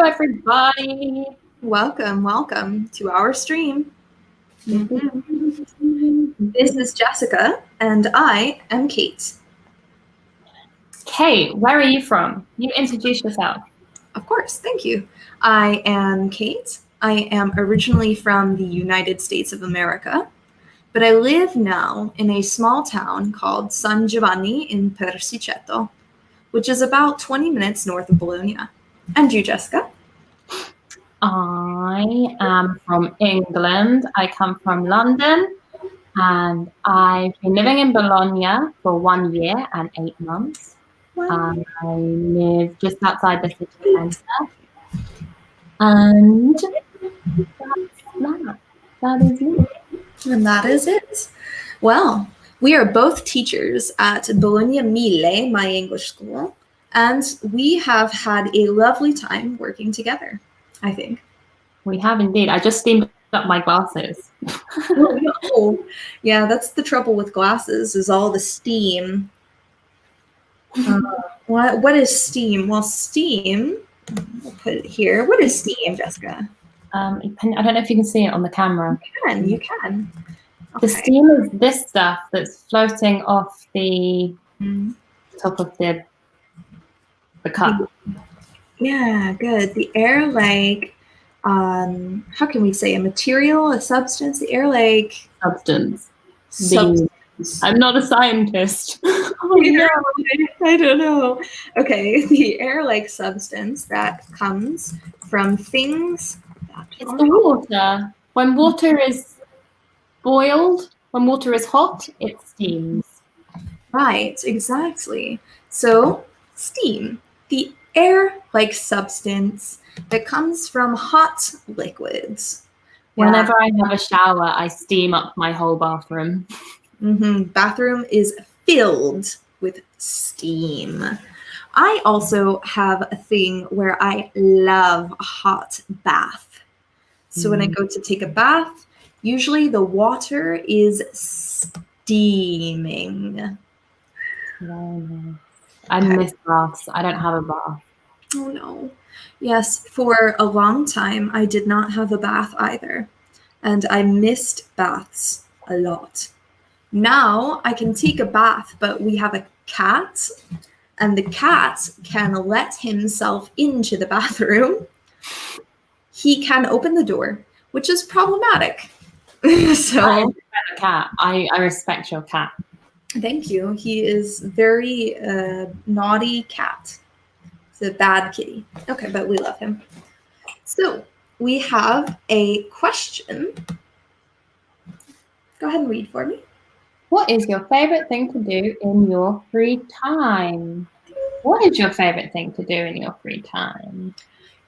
everybody. Welcome to our stream. This is Jessica, and I am Kate. Kate, where are you from? You introduce yourself. Of course, thank you. I am Kate. I am originally from the United States of America, but I live now in a small town called San Giovanni in Persiceto, which is about 20 minutes north of Bologna. And you, Jessica? I am from England. I come from London, and I've been living in Bologna for 1 year and 8 months. Wow. I live just outside the city centre, and that is me. And that is it. Well, we are both teachers at Bologna Mille, my English school, and we have had a lovely time working together, I think. We have indeed. I just steamed up my glasses. Oh, no. Yeah, that's the trouble with glasses, is all the steam. What is steam? Well, steam, we'll put it here. What is steam, Jessica? I don't know if you can see it on the camera. You can. The steam is this stuff that's floating off the top of the cup. Yeah, good. The air, like, how can we say a material, a substance? The air, like substance. I'm not a scientist. Oh no, I don't know. Okay, the air-like substance that comes from things. It's the water. When water is boiled, when water is hot, it steams. Right, exactly. So, steam, the air-like substance that comes from hot liquids. Whenever I have a shower, I steam up my whole bathroom. Bathroom is filled with steam. I also have a thing where I love a hot bath. So when I go to take a bath, usually the water is steaming. I miss baths. I don't have a bath. Oh no. Yes, for a long time I did not have a bath either, and I missed baths a lot. Now I can take a bath, but we have a cat, and the cat can let himself into the bathroom. He can open the door, which is problematic. So I respect your cat. Thank you. He is very naughty cat. He's a bad kitty. Okay, but we love him. So we have a question. Go ahead and read for me. What is your favorite thing to do in your free time? What is your favorite thing to do in your free time?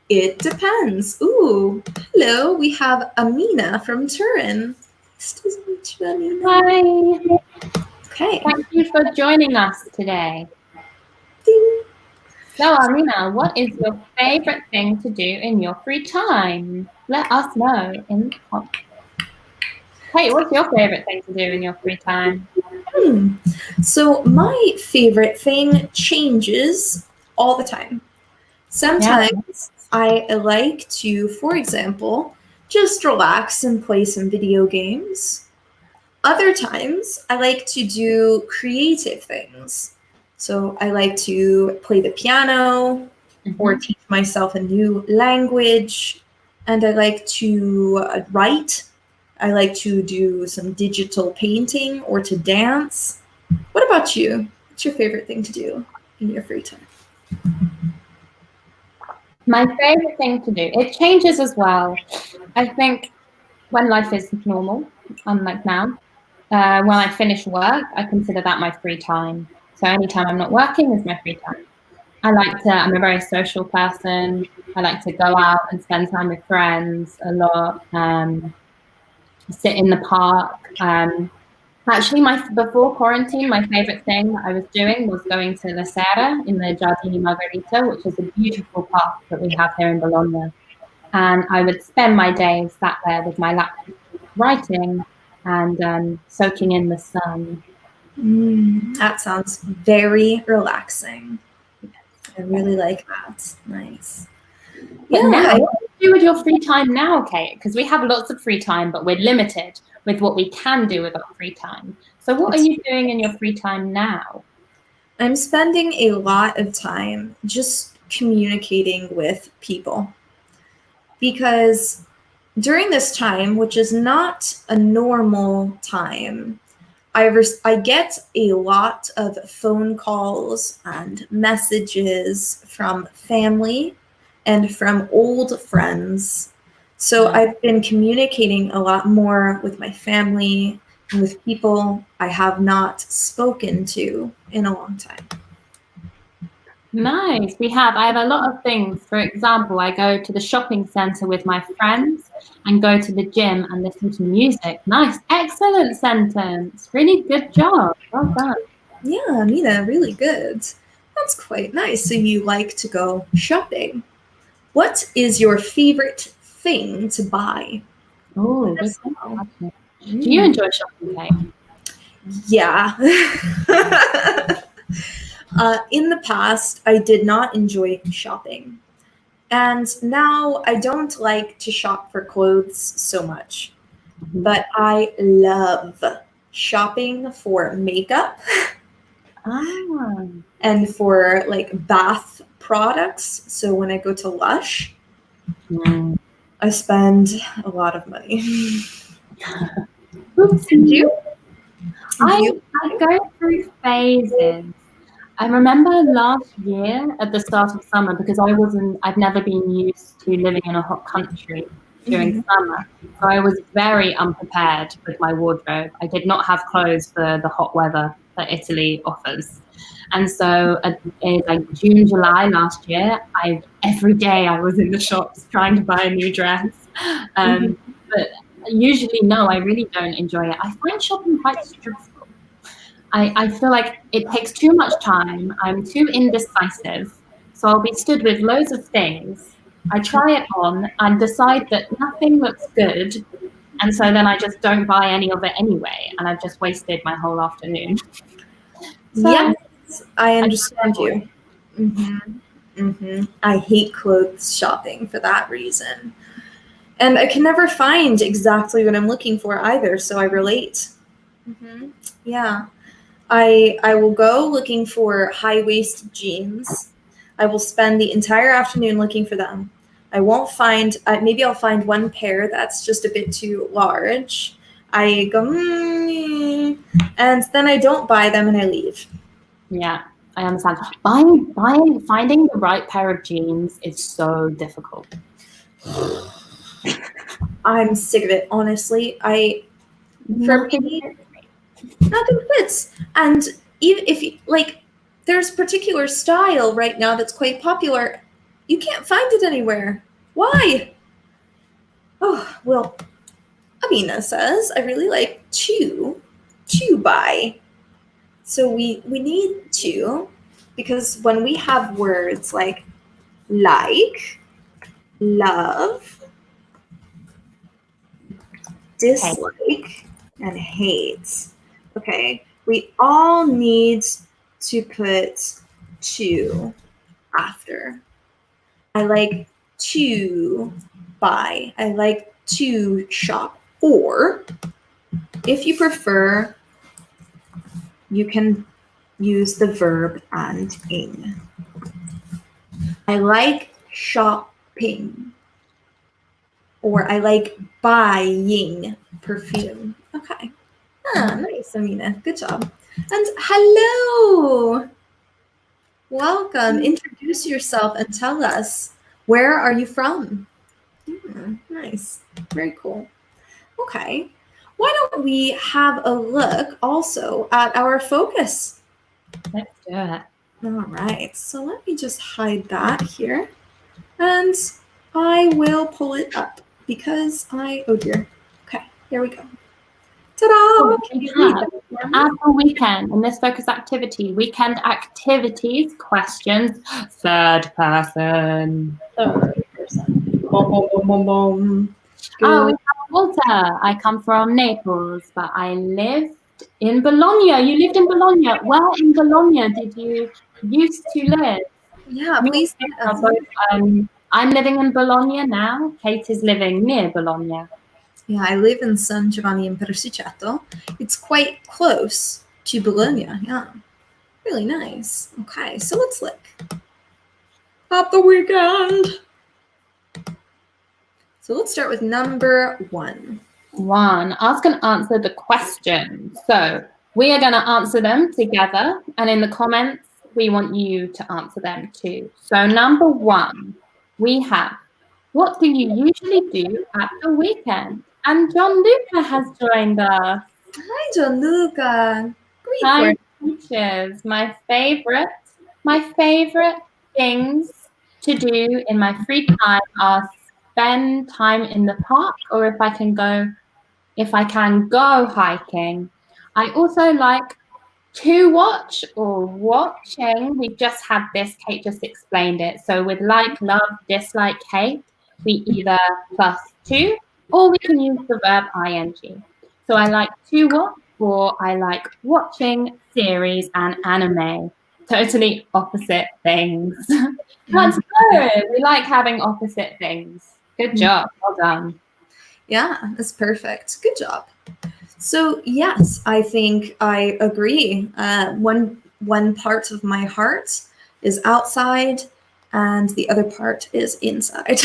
It depends. Ooh, hello. We have Amina from Turin. Excuse me, Amina. Hi. Okay. Thank you for joining us today. Ding. So, Amina, what is your favorite thing to do in your free time? Let us know in the comments. Hey, what's your favorite thing to do in your free time? So my favorite thing changes all the time. Sometimes I like to, for example, just relax and play some video games. Other times I like to do creative things. So I like to play the piano or teach myself a new language. And I like to write. I like to do some digital painting or to dance. What about you? What's your favorite thing to do in your free time? My favorite thing to do, it changes as well. I think when life is normal, unlike now, when I finish work, I consider that my free time. So anytime I'm not working is my free time. I'm a very social person. I like to go out and spend time with friends a lot. Sit in the park. Actually, before quarantine, my favorite thing that I was doing was going to La Serra in the Giardini Margherita, which is a beautiful park that we have here in Bologna. And I would spend my days sat there with my laptop writing and soaking in the sun. That sounds very relaxing. I really like that. Nice. But Yeah, now, what do you do with your free time now, Kate? Because we have lots of free time, but we're limited with what we can do with our free time. So what are you doing in your free time now? I'm spending a lot of time just communicating with people, because during this time, which is not a normal time, I get a lot of phone calls and messages from family and from old friends. So I've been communicating a lot more with my family and with people I have not spoken to in a long time. Nice. I have a lot of things. For example, I go to the shopping center with my friends and go to the gym and listen to music. Nice. Excellent sentence. Really good job. Well done. Yeah, Mina, really good. That's quite nice. So you like to go shopping. What is your favorite thing to buy? Oh, good question. Do you enjoy shopping, Kate? Yeah. In the past, I did not enjoy shopping. And now I don't like to shop for clothes so much. But I love shopping for makeup and for like bath products. So when I go to Lush, I spend a lot of money. And you? I go through phases. I remember last year at the start of summer, because I've never been used to living in a hot country during summer. So I was very unprepared with my wardrobe. I did not have clothes for the hot weather that Italy offers. And so in like June, July last year, every day I was in the shops trying to buy a new dress. But usually, no, I really don't enjoy it. I find shopping quite stressful. I feel like it takes too much time. I'm too indecisive. So I'll be stood with loads of things. I try it on and decide that nothing looks good. And so then I just don't buy any of it anyway. And I've just wasted my whole afternoon. So, yes, I understand you. I hate clothes shopping for that reason. And I can never find exactly what I'm looking for either, so I relate. Yeah. I will go looking for high-waisted jeans. I will spend the entire afternoon looking for them. I won't find, maybe I'll find one pair that's just a bit too large. I go, and then I don't buy them and I leave. Yeah, I understand. Finding the right pair of jeans is so difficult. I'm sick of it, honestly. Nothing fits. And even if like there's particular style right now that's quite popular, you can't find it anywhere. Why? Oh, well, Amina says I really like to buy. So we need to, because when we have words like, love, dislike, and hate, okay, we all need to put to after. I like to buy. I like to shop. Or if you prefer, you can use the verb and ing. I like shopping. Or I like buying perfume. Okay. Nice, Amina. Good job. And hello. Welcome. Introduce yourself and tell us, where are you from? Nice. Very cool. Okay. Why don't we have a look also at our focus? Let's do it. All right. So let me just hide that here. And I will pull it up because oh dear. Okay, here we go. Ta-da! At the weekend, in this focus activity, weekend activities, questions, third person. Boom, boom, boom, boom, boom. Oh, we have Walter. I come from Naples, but I lived in Bologna. You lived in Bologna. Where in Bologna did you used to live? Yeah, please. Both I'm living in Bologna now. Kate is living near Bologna. Yeah, I live in San Giovanni in Persiceto. It's quite close to Bologna. Yeah, really nice. Okay, so let's look at the weekend. So let's start with number 1. Ask and answer the questions. So we are going to answer them together, and in the comments, we want you to answer them too. So number 1, we have, what do you usually do at the weekend? And Gianluca has joined us. Hi, Gianluca. Great. Hi, teachers. My favorite things to do in my free time are spend time in the park, or if I can go hiking. I also like to watch or watching. We just had this, Kate just explained it. So with like, love, dislike, hate, we either +2 or we can use the verb ing. So I like to watch, or I like watching series and anime. Totally opposite things. That's good. We like having opposite things. Good job. Well done. Yeah, that's perfect. Good job. So yes, I think I agree. One part of my heart is outside, and the other part is inside.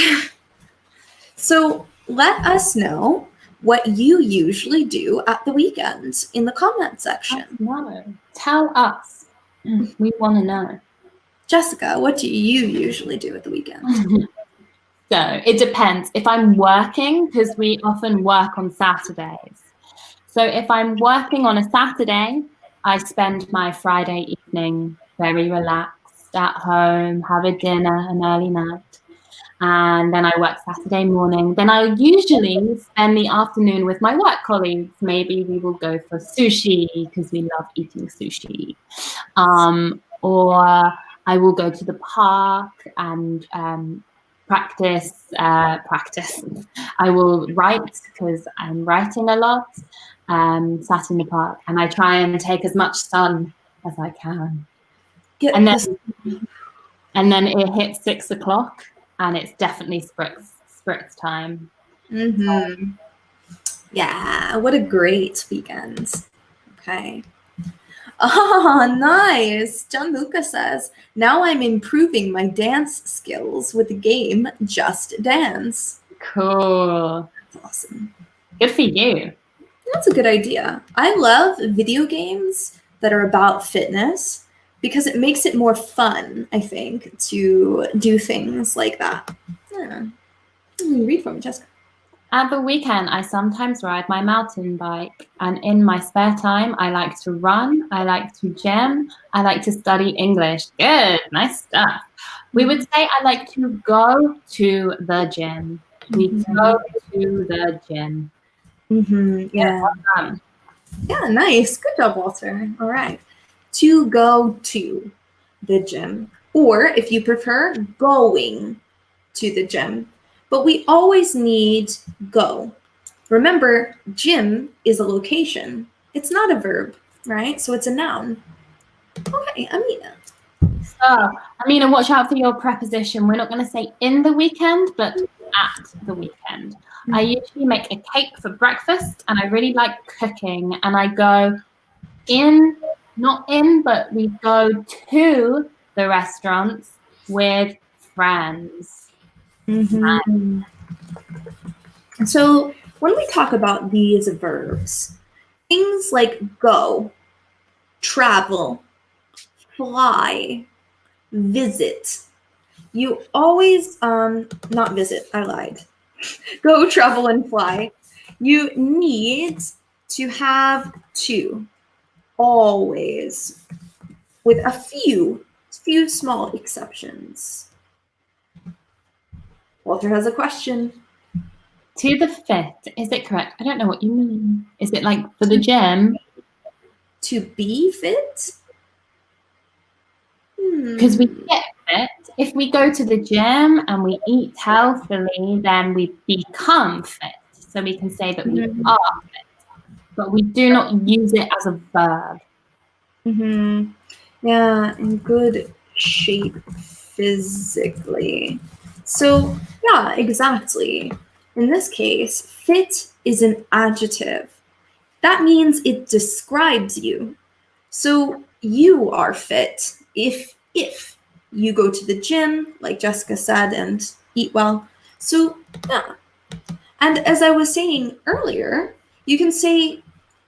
So let us know what you usually do at the weekend in the comment section. No, tell us. We want to know. Jessica, what do you usually do at the weekend? So it depends. If I'm working, because we often work on Saturdays. So if I'm working on a Saturday, I spend my Friday evening very relaxed at home, have a dinner, an early night. And then I work Saturday morning. Then I usually spend the afternoon with my work colleagues. Maybe we will go for sushi because we love eating sushi. Or I will go to the park and practice. I will write because I'm writing a lot, sat in the park, and I try and take as much sun as I can. And then it hits 6 o'clock, and it's definitely spritz time. Mm-hmm. Yeah, what a great weekend. Okay. Oh, nice. Gianluca says, now I'm improving my dance skills with the game Just Dance. Cool. That's awesome. Good for you. That's a good idea. I love video games that are about fitness because it makes it more fun, I think, to do things like that. Yeah. Read for me, Jessica. At the weekend, I sometimes ride my mountain bike, and in my spare time, I like to run, I like to gym, I like to study English. Good, nice stuff. We would say I like to go to the gym. We go to the gym. Mm-hmm. Yeah. Well, yeah, nice. Good job, Walter. All right. To go to the gym, or if you prefer, going to the gym. But we always need go. Remember, gym is a location. It's not a verb, right? So it's a noun. Okay, Amina. So, Amina, watch out for your preposition. We're not going to say in the weekend, but at the weekend. I usually make a cake for breakfast, and I really like cooking. And I go not in, but we go to the restaurants with friends. Mm-hmm. So when we talk about these verbs, things like go, travel, fly, visit, you always, not visit, I lied. Go, travel, and fly. You need to have to, always, with a few small exceptions. Walter has a question. To the fit, is it correct? I don't know what you mean. Is it like for the gym? To be fit? Because we get fit. If we go to the gym and we eat healthily, then we become fit. So we can say that we are fit, but we do not use it as a verb. Yeah, in good shape physically. So, yeah, exactly. In this case, fit is an adjective. That means it describes you. So, you are fit if you go to the gym, like Jessica said, and eat well. So, yeah. And as I was saying earlier, you can say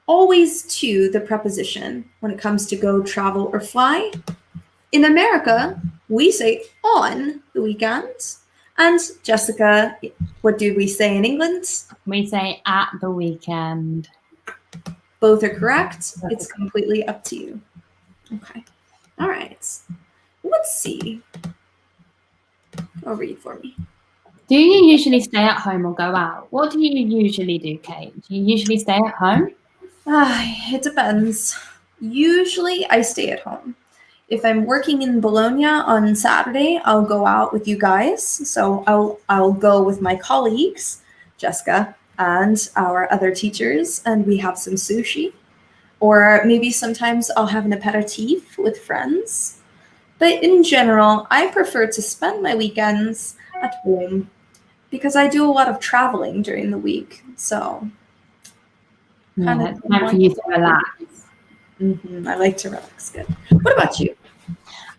always to the preposition when it comes to go, travel, or fly. In America, we say on the weekends. And Jessica, what do we say in England? We say at the weekend. Both are correct. It's completely up to you. Okay. All right. Let's see. I'll read for me. Do you usually stay at home or go out? What do you usually do, Kate? Do you usually stay at home? It depends. Usually I stay at home. If I'm working in Bologna on Saturday, I'll go out with you guys. So I'll go with my colleagues, Jessica, and our other teachers, and we have some sushi. Or maybe sometimes I'll have an aperitif with friends. But in general, I prefer to spend my weekends at home because I do a lot of traveling during the week. So Yeah, it's time for you to relax. I like to relax. Good. What about you?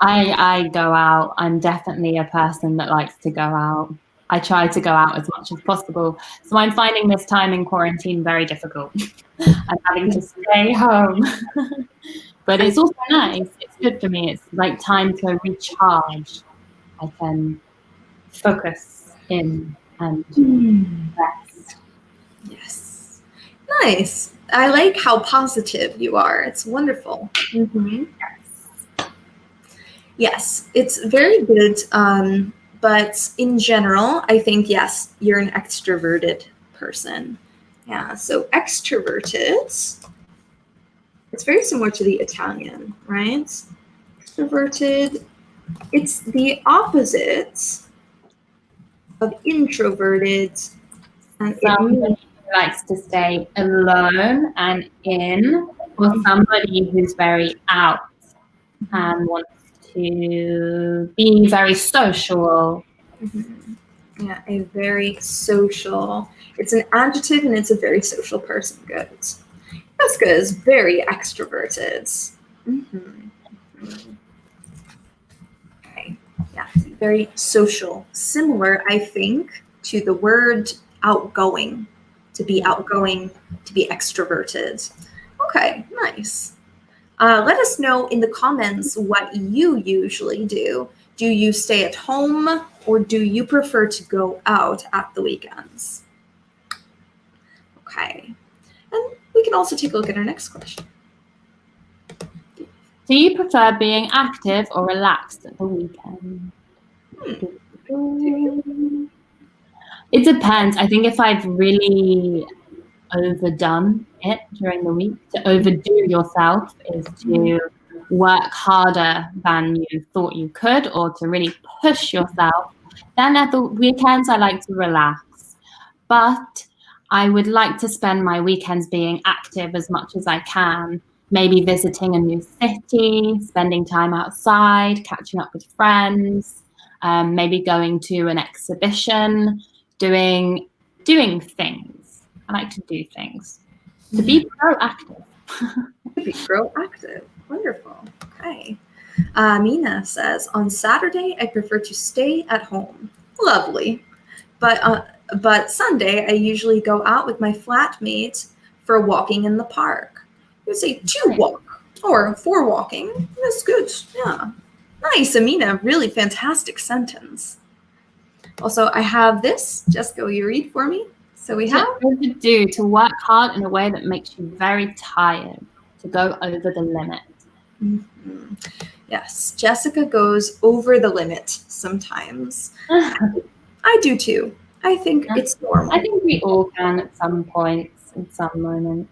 I go out. I'm definitely a person that likes to go out. I try to go out as much as possible. So I'm finding this time in quarantine very difficult. I'm having to stay home. But it's also nice. It's good for me. It's like time to recharge. I can focus in and rest. Yes. Nice. I like how positive you are. It's wonderful. Yes, it's very good. But in general, I think, yes, you're an extroverted person. Yeah, so extroverted, it's very similar to the Italian, right? Extroverted, it's the opposite of introverted. And Somebody who likes to stay alone and in, or somebody who's very out and wants to be very social. Yeah, a very social. It's an adjective and it's a very social person. Good. Jessica is very extroverted. Okay. Yeah, very social. Similar, I think, to the word outgoing. To be outgoing, to be extroverted. Okay, nice. Let us know in the comments what you usually do. Do you stay at home or do you prefer to go out at the weekends? Okay. And we can also take a look at our next question. Do you prefer being active or relaxed at the weekend? It depends. I think if I've really overdone it during the week, to overdo yourself is to work harder than you thought you could or to really push yourself. Then at the weekends, I like to relax. But I would like to spend my weekends being active as much as I can. Maybe visiting a new city, spending time outside, catching up with friends, maybe going to an exhibition, doing things. I like to do things. To be proactive. To be proactive. Wonderful. Okay. Mina says, on Saturday, I prefer to stay at home. Lovely. But Sunday, I usually go out with my flatmate for walking in the park. You would say to walk or for walking. That's good. Yeah. Nice, Amina. Really fantastic sentence. Also, I have this. Jessica, will you read for me? So we have to work hard in a way that makes you very tired, to go over the limit. Yes, Jessica goes over the limit sometimes. I do too. I think it's normal. I think we all can at some points, in some moments.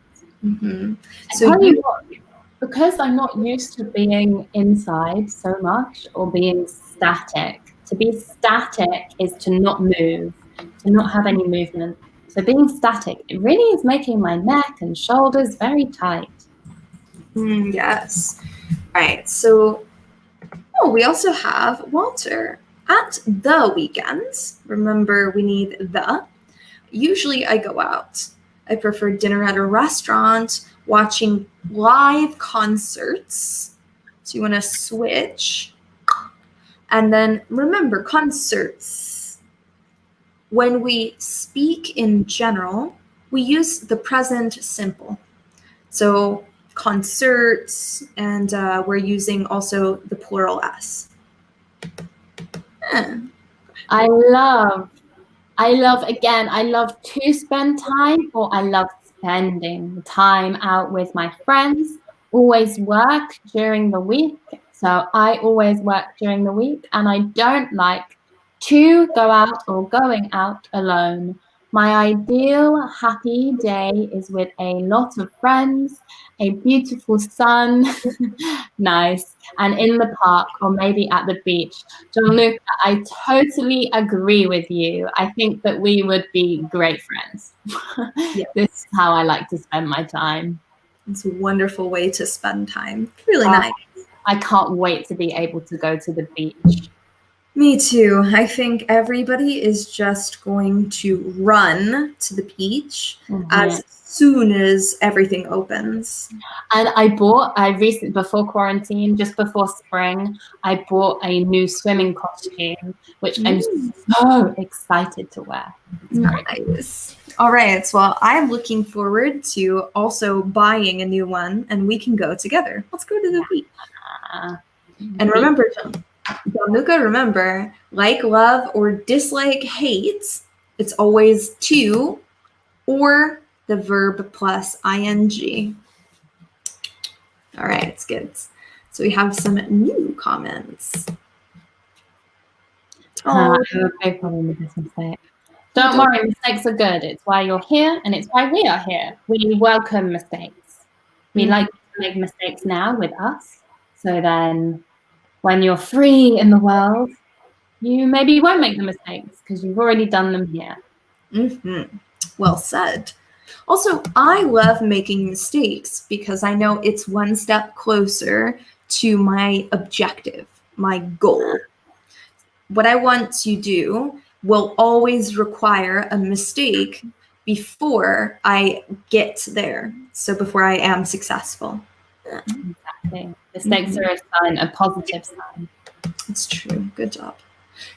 So because I'm not used to being inside so much or being static. To be static is to not move, to not have any movement. So being static, it really is making my neck and shoulders very tight. Yes. Right. So, we also have Walter. At the weekends, remember we need the, usually I go out. I prefer dinner at a restaurant, watching live concerts. So you want to switch. And then remember, concerts. When we speak in general, we use the present simple. So concerts, and we're using also the plural s. I love to spend time, or I love spending time out with my friends. Always work during the week. So I always work during the week, and I don't like to go out or going out alone. My ideal happy day is with a lot of friends, a beautiful sun, nice, and in the park or maybe at the beach. Gianluca, I totally agree with you. I think that we would be great friends. Yes. This is how I like to spend my time. It's a wonderful way to spend time. Really nice. I can't wait to be able to go to the beach. Me too. I think everybody is just going to run to the beach as soon as everything opens. And recently, before quarantine, just before spring, I bought a new swimming costume, which I'm so excited to wear. Nice. All right. Well, I'm looking forward to also buying a new one, and we can go together. Let's go to the beach. And remember, Gianluca, remember, like, love, or dislike, hate, it's always to or the verb plus ing. All right, it's good. So we have some new comments. I have a big problem with this mistake. Don't worry, mistakes are good. It's why you're here, and it's why we are here. We welcome mistakes. We like to make mistakes now with us, so then when you're free in the world, you maybe won't make the mistakes because you've already done them here. Well said. Also, I love making mistakes because I know it's one step closer to my objective, my goal. What I want to do will always require a mistake before I get there. So before I am successful. Exactly. Mistakes are a sign, a positive sign. It's true. Good job.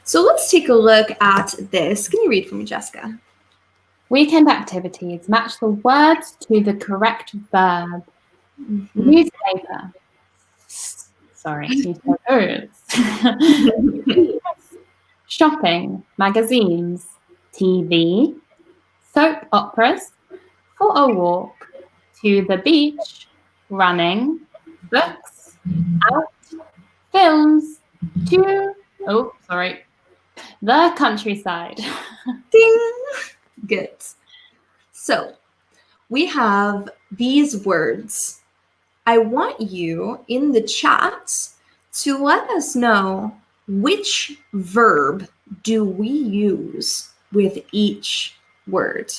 So let's take a look at this. Can you read for me, Jessica? Weekend activities. Match the words to the correct verb. Newspaper. Sorry, newspapers. Shopping, magazines, TV, soap operas, for a walk, to the beach, running, books, out, films, the countryside. Ding! Good. So we have these words. I want you in the chat to let us know which verb do we use with each word.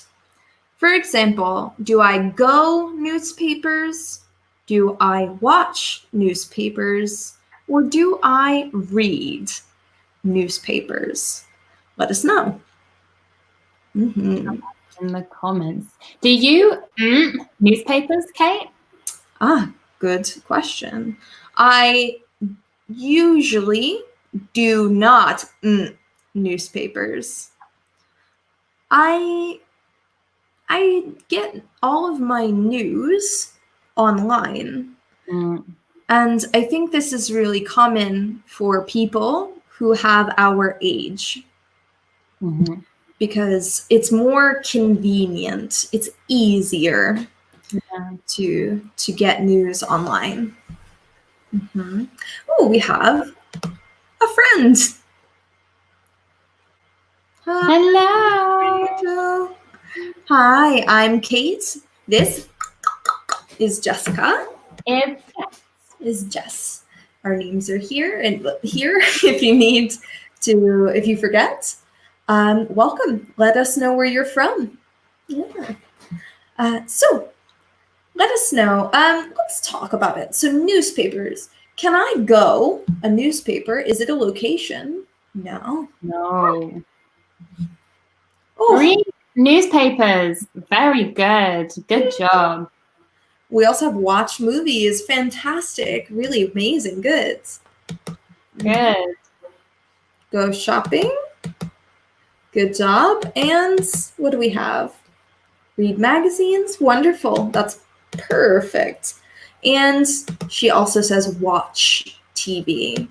For example, do I go newspapers? Do I watch newspapers? Or do I read newspapers? Let us know. In the comments. Do you newspapers, Kate? Good question. I usually do not newspapers. I get all of my news online. And I think this is really common for people who have our age. Because it's more convenient. It's easier to get news online. Oh, we have a friend. Hello. Hi, I'm Kate. This is Jessica. Is Jess. Our names are here and here if you need to, if you forget. Welcome. Let us know where you're from. So let us know. Let's talk about it. So newspapers. Can I go? A newspaper, is it a location? No. No. Oh, Read newspapers. Very good. Good job. we also have watch movies. Fantastic. Really amazing. Good. Good. Go shopping. Good job. And what do we have? Read magazines. Wonderful. That's perfect. And she also says watch TV.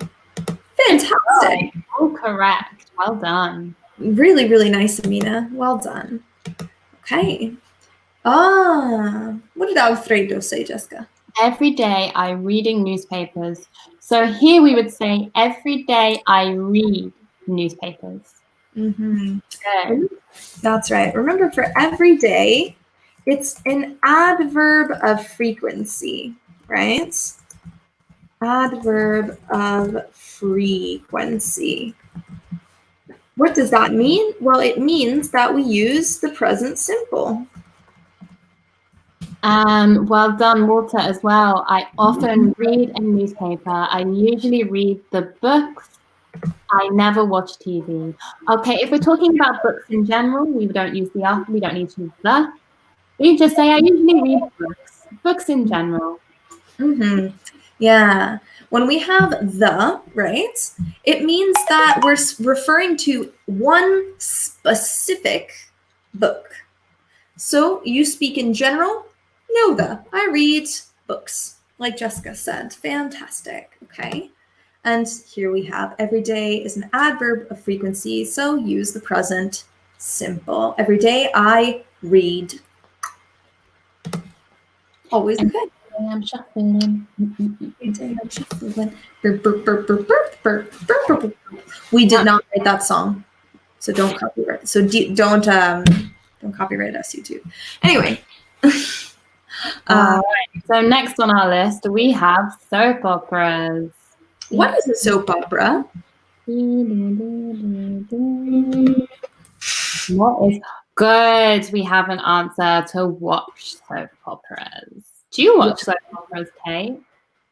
Fantastic. All correct. Well done. Really, really nice, Amina. Well done. Okay. What did Alfredo say, Jessica? Every day I'm reading newspapers. So here we would say every day I read newspapers. Mm-hmm. Good. That's right. Remember, for every day, it's an adverb of frequency, right? Adverb of frequency. What does that mean? Well, it means that we use the present simple. Well done, Walter, as well. I often read a newspaper. I usually read the books. I never watch TV. Okay, if we're talking about books in general, we don't use the after, we don't need to use the. We just say I usually read books. Books in general. Mm-hmm. Yeah. When we have the, right, it means that we're referring to one specific book. So you speak in general, know the. I read books, like Jessica said. Fantastic. Okay. And here we have every day is an adverb of frequency, so use the present simple. Every day I read. Always okay. I'm shuffling. We did not write that song, so don't copyright. So don't copyright us, YouTube. Anyway. So next on our list we have soap operas. What is a soap opera? What is good? We have an answer to watch soap operas. Do you watch soap operas, Kate?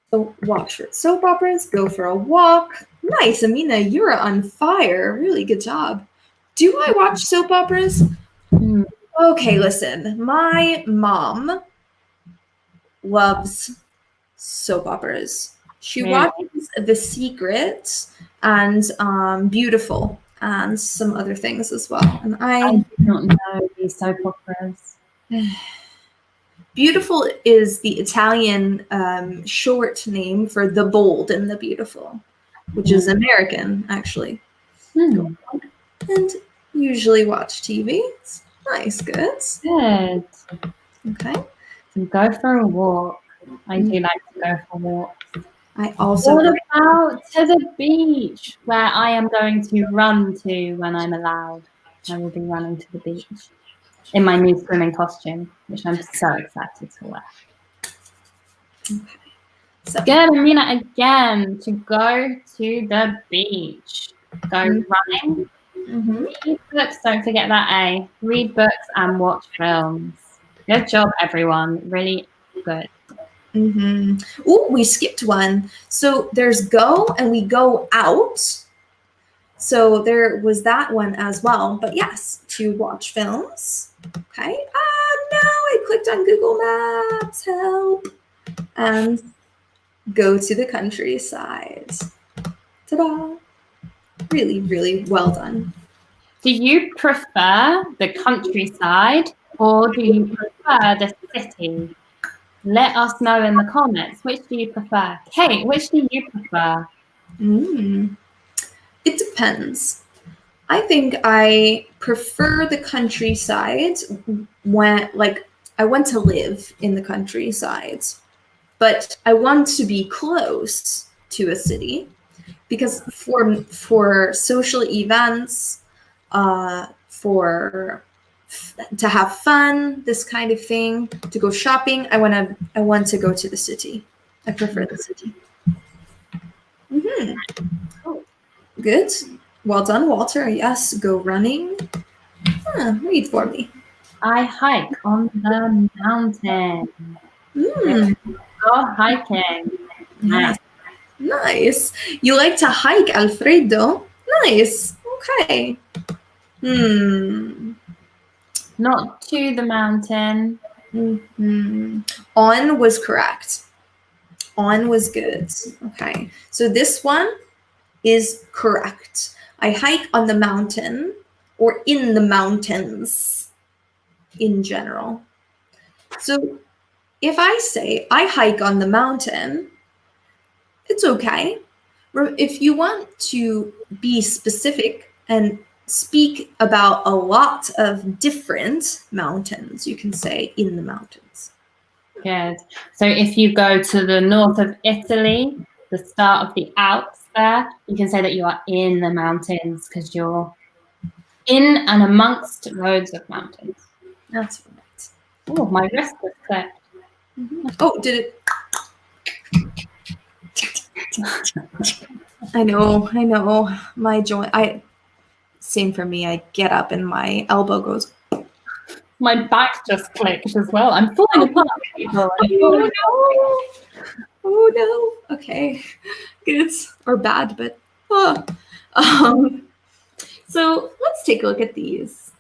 So watch for soap operas, go for a walk. Nice, Amina, you're on fire. Really good job. Do I watch soap operas? Okay, listen. My mom loves soap operas. She watches The Secret and Beautiful and some other things as well. And I do not know these soap operas. Beautiful is the Italian short name for The Bold and the Beautiful, which is American, actually. And usually watch TV. It's nice, good. Good. Okay. So go for a walk. I do like to go for walks. I also. What about to the beach, where I am going to run to when I'm allowed? I will be running to the beach in my new swimming costume, which I'm so excited to wear. Okay. So good, Amina, again, to go to the beach. Go running. Read books, don't forget that A. Read books and watch films. Good job, everyone. Really good. Oh, we skipped one. So there's go and we go out. So there was that one as well. But yes, to watch films. Okay. No, I clicked on Google Maps. Help. And go to the countryside. Ta-da. Really, really well done. Do you prefer the countryside or do you prefer the city? Let us know in the comments. Which do you prefer? Kate, which do you prefer? It depends. I think I prefer the countryside when, like, I want to live in the countryside, but I want to be close to a city because for social events, to have fun, this kind of thing, to go shopping, I want to go to the city. I prefer the city. Good. Well done, Walter. Yes, go running. Read for me. I hike on the mountain. Go hiking. Nice. You like to hike, Alfredo? Nice. Okay. Not to the mountain. On was correct. On was good. Okay. So this one is correct. I hike on the mountain or in the mountains in general. So if I say I hike on the mountain, it's okay. If you want to be specific and speak about a lot of different mountains, you can say in the mountains. Good. So if you go to the north of Italy, the start of the Alps there, you can say that you are in the mountains because you're in and amongst loads of mountains. That's right. Oh, my wrist was clipped. Oh, did it? I know. My joint. Same for me. I get up and my elbow goes. My back just clicked as well. I'm falling apart, people. Oh no. Okay. Good or bad, but so let's take a look at these.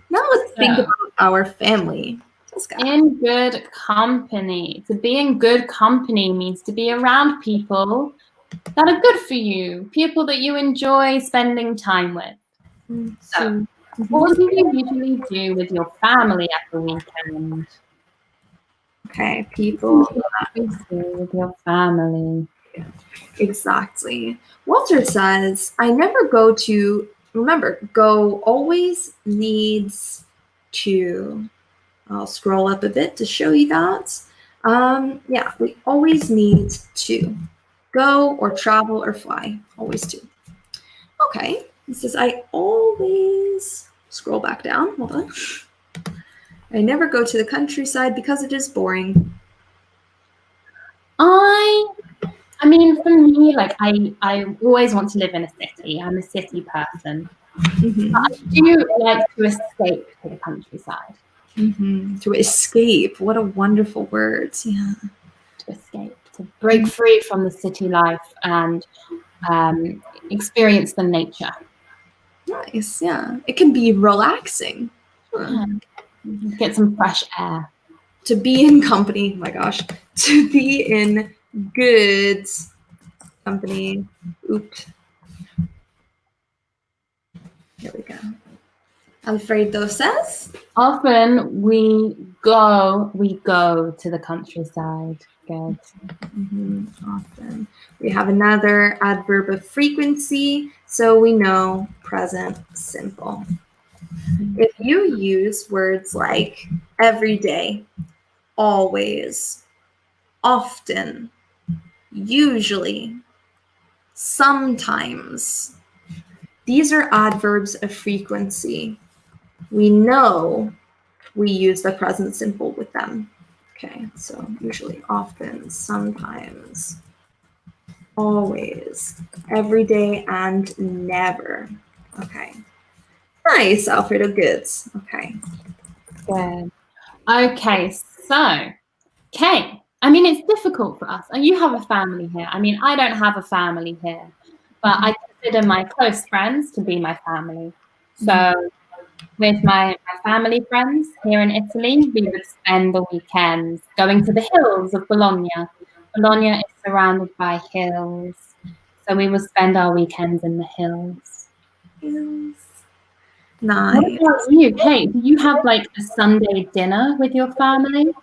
Now let's think about our family. In good company. To be in good company means to be around people that are good for you, people that you enjoy spending time with. So, what do you usually do with your family at the weekend? Okay, people that you do with your family. Exactly. Walter says, I never go to, remember, go always needs to. I'll scroll up a bit to show you that. Yeah, we always need to go or travel or fly. Always to. Okay. He says, I always scroll back down. Hold on. I never go to the countryside because it is boring. I mean, for me, like I always want to live in a city. I'm a city person. Mm-hmm. But I do like to escape to the countryside. Mm-hmm. To escape. What a wonderful word. Yeah. To escape, to break free from the city life and experience the nature. Nice. Yeah. It can be relaxing. Yeah. Get some fresh air. To be in company. Oh my gosh. To be in good company. Oops. Here we go. Alfredo says, often we go to the countryside. Good. Often. We have another adverb of frequency, so we know present simple. If you use words like every day, always, often, usually, sometimes, these are adverbs of frequency. We know we use the present simple with them. Okay, so usually, often, sometimes, always, every day, and never. Okay. Nice, Alfredo. Good. Okay. Good. Okay, so, Kate, I mean, it's difficult for us. And you have a family here. I mean, I don't have a family here, but I consider my close friends to be my family. So with my family friends here in Italy, we would spend the weekends going to the hills of Bologna. Bologna is surrounded by hills. So we would spend our weekends in the hills. Hills. Nice. What about you, Kate? Do you have like a Sunday dinner with your family?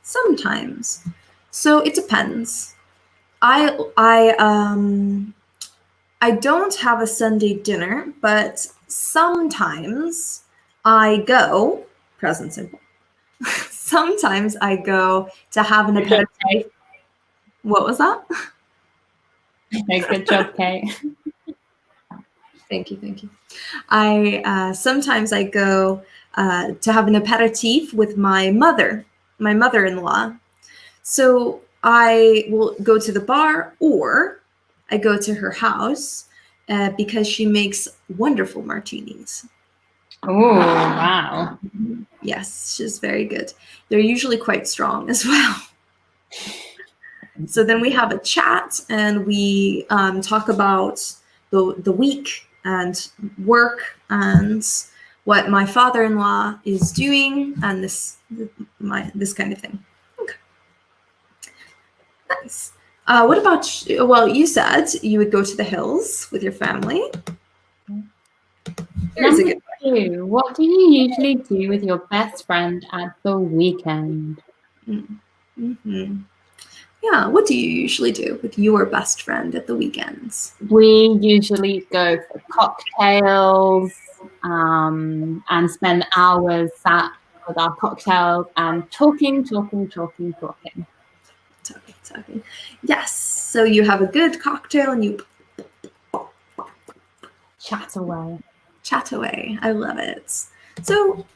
Sometimes. So it depends. I don't have a Sunday dinner, but sometimes I go, present simple. Sometimes I go to have an aperitif. What was that? Okay, good job, Kate. Thank you. Sometimes I go to have an aperitif with my mother-in-law. So I will go to the bar or I go to her house because she makes wonderful martinis. Oh, wow. Yes, she's very good. They're usually quite strong as well. So then we have a chat and we talk about the week and work and what my father-in-law is doing and this kind of thing. Okay. Nice. What about, well, you said you would go to the hills with your family. Here's a good Number 2, what do you usually do with your best friend at the weekend? Mm-hmm. Yeah, what do you usually do with your best friend at the weekends? We usually go for cocktails and spend hours sat with our cocktails and talking. Talking. Yes. So you have a good cocktail and you Chat away. Chat away. I love it. So,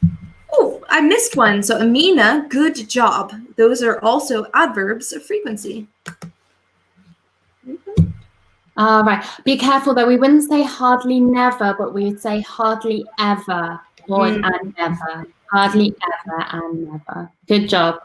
oh, I missed one. So Amina, good job. Those are also adverbs of frequency. Right. Be careful though. We wouldn't say hardly never, but we would say hardly ever or and never. Hardly ever and never. Good job.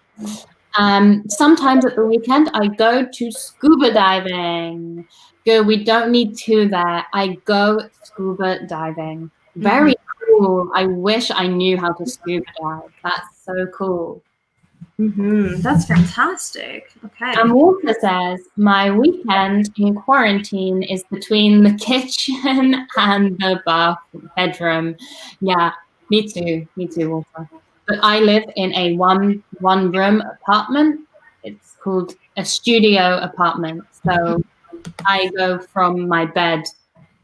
Sometimes at the weekend, I go to scuba diving. Good. We don't need 2 there. I go scuba diving. Very cool. I wish I knew how to scuba dive. That's so cool. That's fantastic. Okay. And Walter says, my weekend in quarantine is between the kitchen and the bedroom. Yeah, me too, Walter. But I live in a one room apartment. It's called a studio apartment. So I go from my bed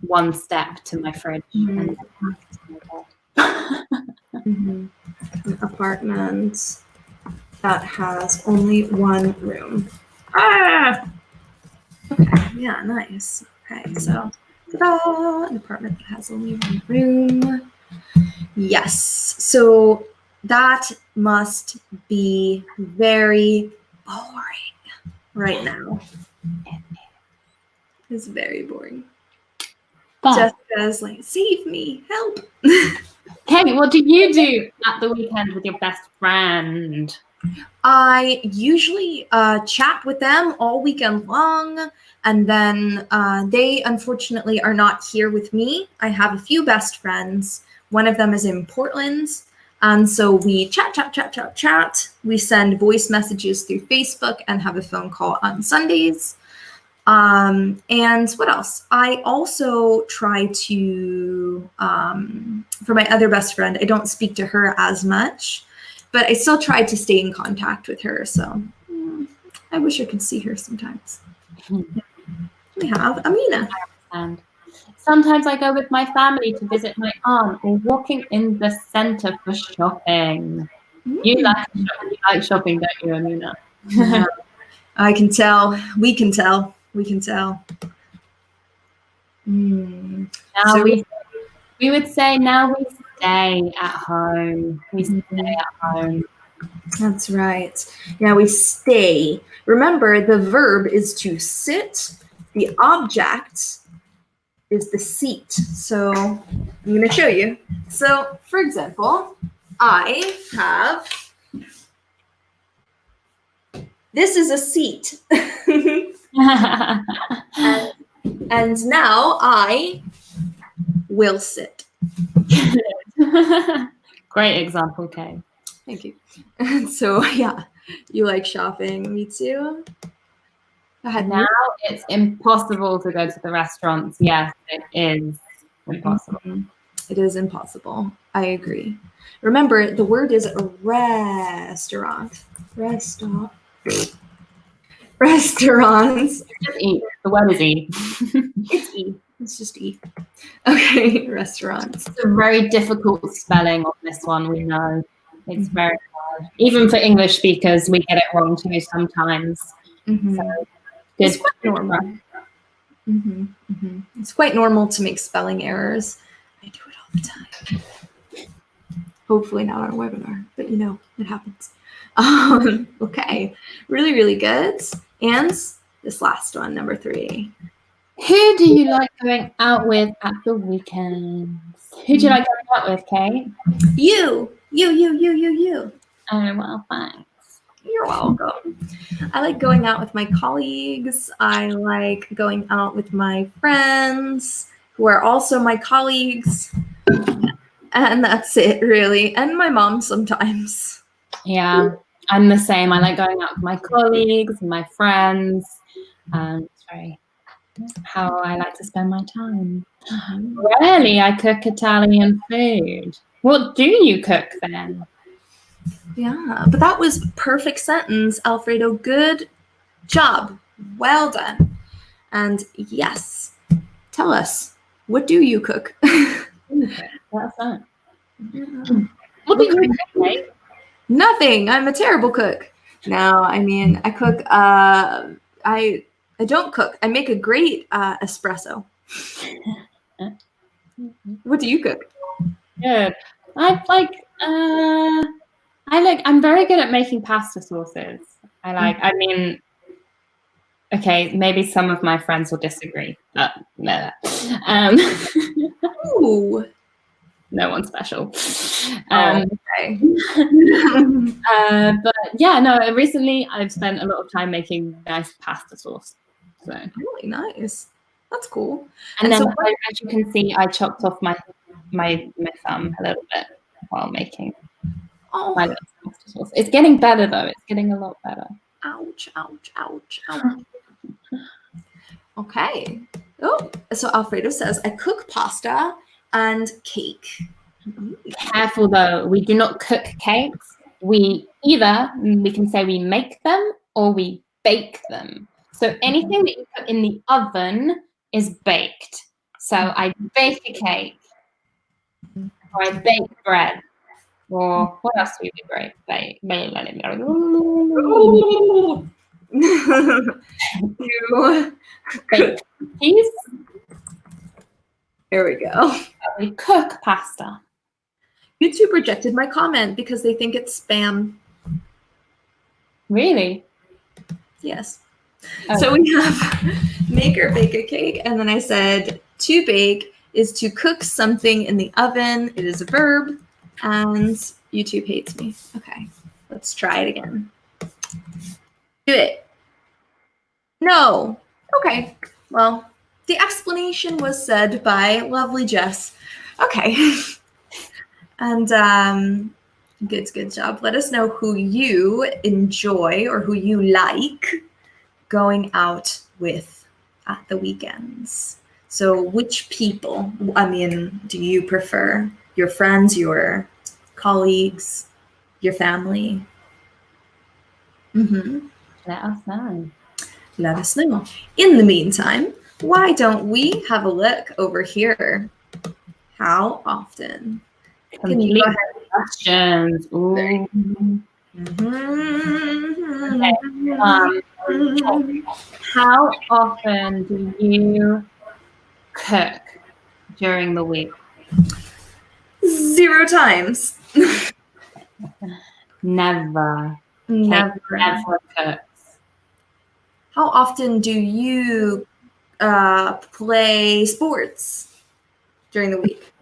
1 step to my fridge and then to my bed. An apartment that has only 1 room. Okay, yeah, nice. Okay, so an apartment that has only 1 room. Yes, so that must be very boring right now. It's very boring. Jessica's like, save me, help. Okay, what do you do at the weekend with your best friend? I usually chat with them all weekend long, and then they unfortunately are not here with me. I have a few best friends. One of them is in Portland, and so we chat. We send voice messages through Facebook and have a phone call on Sundays. And what else? I also try to, for my other best friend, I don't speak to her as much, but I still try to stay in contact with her. So I wish I could see her sometimes. We have Amina. Sometimes I go with my family to visit my aunt or walking in the center for shopping. You like shopping, don't you, Amina? I can tell. We can tell. Now we would say now we stay at home. We stay at home. That's right. Yeah, we stay. Remember, the verb is to sit. The object is the seat. So I'm going to show you. So, for example, I have, this is a seat. and now I will sit. Great example, Kay. Thank you. And so, yeah, you like shopping. Me too. Now it's impossible to go to the restaurants. Yes, it is impossible. It is impossible. I agree. Remember, the word is restaurant. Restaurants. Just eat. The word is eat. It's E. It's just E. Okay, restaurants. It's a very difficult spelling on this one, we know. It's very hard. Even for English speakers, we get it wrong too sometimes. So, it's quite normal. It's quite normal to make spelling errors. I do it all the time. Hopefully not on a webinar, but you know, it happens. Okay, really, really good. And this last one, number 3. Who do you like going out with at the weekends? Who do you like going out with, Kate? You. Oh, well, thanks. You're welcome. I like going out with my colleagues. I like going out with my friends. who are also my colleagues. And that's it, really. And my mom sometimes. Yeah, I'm the same. I like going out with my colleagues and my friends. It's very how I like to spend my time. Rarely I cook Italian food. What do you cook then? Yeah, but that was perfect sentence, Alfredo. Good job. Well done. And yes, tell us, what do you cook? What's that? What do you cook, mate? Nothing. I'm a terrible cook. No, I mean, I cook. I don't cook. I make a great espresso. What do you cook? Good. I'm very good at making pasta sauces. I mean, okay, maybe some of my friends will disagree, but Ooh. no one special. Okay. But yeah, no, recently I've spent a lot of time making nice pasta sauce. So Really nice. That's cool. And then, as you can see, I chopped off my thumb a little bit while making my little pasta sauce. It's getting better though. It's getting a lot better. Ouch, ouch, ouch, ouch. Okay. Oh, so Alfredo says, I cook pasta and cake. Careful though, we do not cook cakes. We can say we make them or we bake them. So anything that you put in the oven is baked. So I bake a cake, or I bake bread, or what else do we bake? You bake cookies. There we go. We cook pasta. YouTube rejected my comment because they think it's spam. Really? Yes. Oh. So we have make or bake a cake, and then I said to bake is to cook something in the oven. It is a verb, and YouTube hates me. Okay, let's try it again. Do it. No. Okay. Well, the explanation was said by lovely Jess. Okay. And good job. Let us know who you enjoy or who you like going out with at the weekends. So which people, I mean, do you prefer? Your friends, your colleagues, your family? Let us know. Let us know. In the meantime, why don't we have a look over here? How often? Can you go ahead? Questions. Ooh. Okay. How often do you cook during the week? 0 times. Never. Never cooks. How often do you play sports during the week?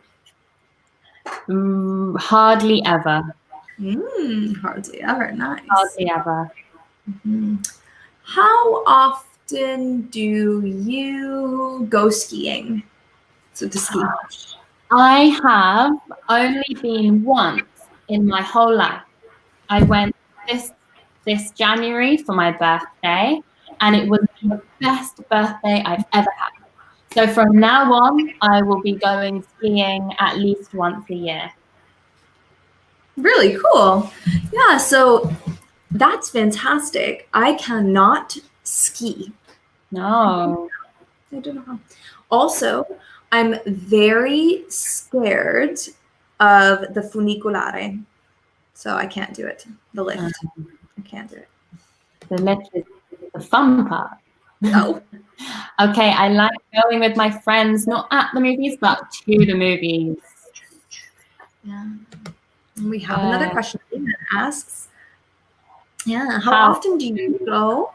Hardly ever. Hardly ever. Nice. Hardly ever. How often do you go skiing? So to ski. I have only been once in my whole life. I went this January for my birthday, and it was the best birthday I've ever had. So from now on, I will be going skiing at least once a year. Really cool. Yeah, so that's fantastic. I cannot ski. No. I don't know how. Also, I'm very scared of the funiculare. So I can't do it. The lift. I can't do it. The lift is the fun part. No. Okay, I like going with my friends, not at the movies, but to the movies. Yeah. We have another question that asks, how often do you go?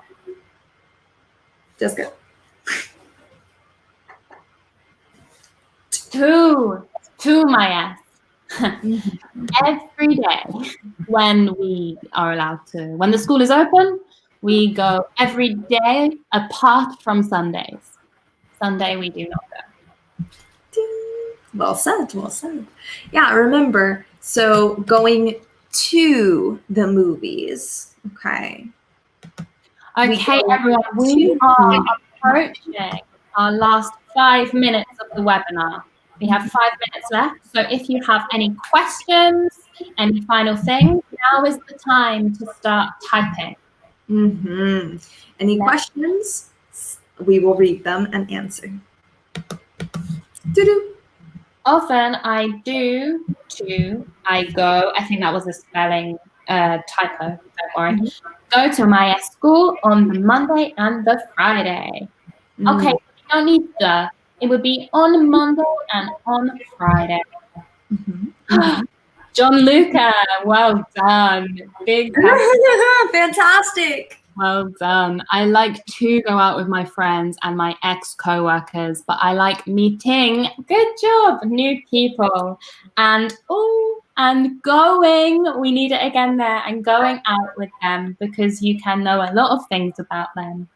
Just go. To MyES. Every day when we are allowed to, when the school is open, we go every day apart from Sundays. Sunday we do not go. Well said, well said. Yeah, remember, so going to the movies. Okay. Okay, go everyone, we to are approaching our last 5 minutes of the webinar. We have 5 minutes left, so if you have any questions, any final things, now is the time to start typing. Any questions? We will read them and answer. Doo-doo. Often I do to, I go, I think that was a spelling typo, don't worry. Go to MyES school on the Monday and the Friday. Okay, you don't need the. It would be on Monday and on Friday. John Luca, well done. Big Fantastic. well done. I like to go out with my friends and my ex-co-workers, but I like meeting, good job, new people. And going, we need it again there, and going out with them because you can know a lot of things about them.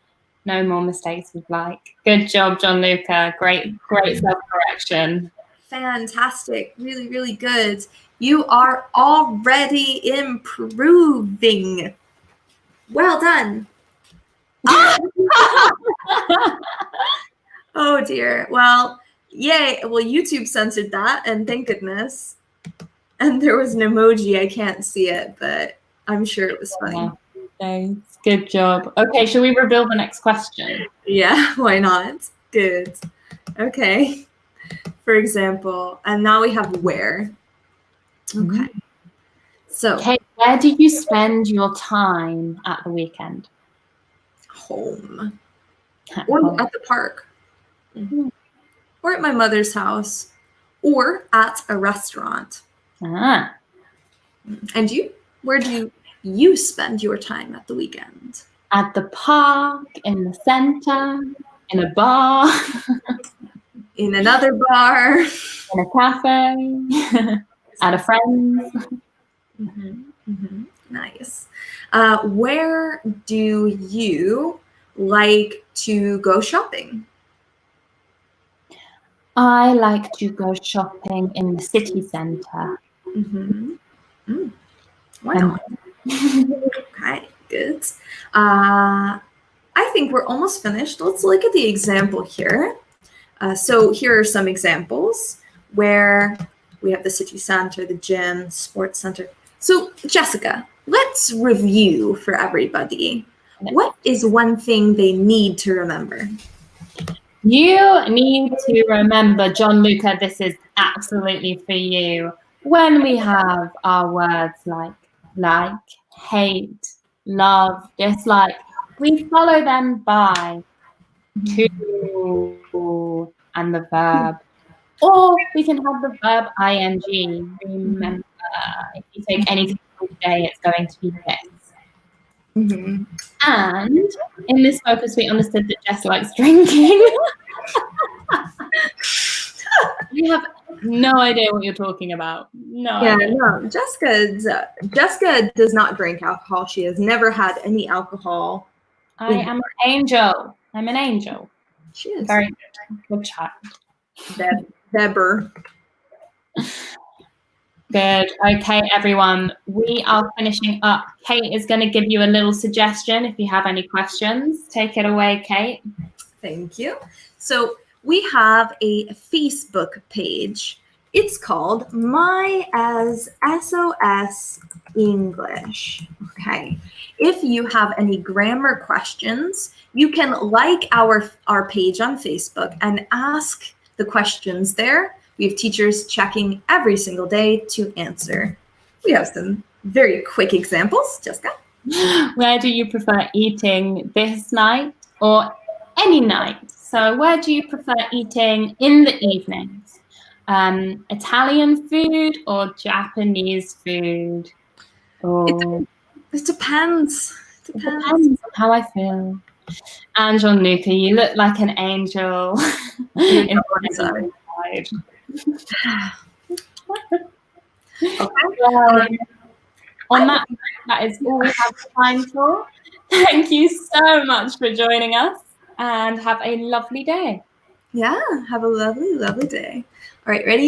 No more mistakes with like. Good job, John Luca. Great self-correction. Fantastic. Really, really good. You are already improving. Well done. Oh dear. Well, yay. Well, YouTube censored that, and thank goodness. And there was an emoji. I can't see it, but I'm sure it was funny. Yeah. Thanks. Good job. Okay, shall we reveal the next question? Yeah, why not? Good. Okay. For example, and now we have where. Okay. So, okay, where do you spend your time at the weekend? Home. Or at the park. Or at my mother's house. Or at a restaurant. Ah. And you? Where do you spend your time at the weekend? At the park, in the center, in a bar. In another bar. In a cafe. At a friend's. Nice. Where do you like to go shopping? I like to go shopping in the city center. Why not? Okay, good. I think we're almost finished. Let's look at the example here. So here are some examples where we have the city center, the gym, sports center. So Jessica, let's review for everybody. What is one thing they need to remember? You need to remember, John Luca, this is absolutely for you. When we have our words like, hate, love, dislike, we follow them by to and the verb. Or we can have the verb ing. Remember, if you take anything all day, it's going to be this. And in this focus, we understood that Jess likes drinking. We have no idea what you're talking about. No. Jessica does not drink alcohol. She has never had any alcohol. I am an angel. I'm an angel. She is. Very good child. Deborah. Good. Okay, everyone. We are finishing up. Kate is going to give you a little suggestion if you have any questions. Take it away, Kate. Thank you. So we have a Facebook page. It's called MyES SOS English. Okay. If you have any grammar questions, you can like our page on Facebook and ask the questions there. We have teachers checking every single day to answer. We have some very quick examples. Jessica? Where do you prefer eating this night or any night? So where do you prefer eating in the evenings? Italian food or Japanese food? It depends. It depends on how I feel. And John Luca, you look like an angel. Inside. Okay. On that is all we have time for. Thank you so much for joining us and have a lovely day. Yeah, have a lovely, lovely day. All right, ready?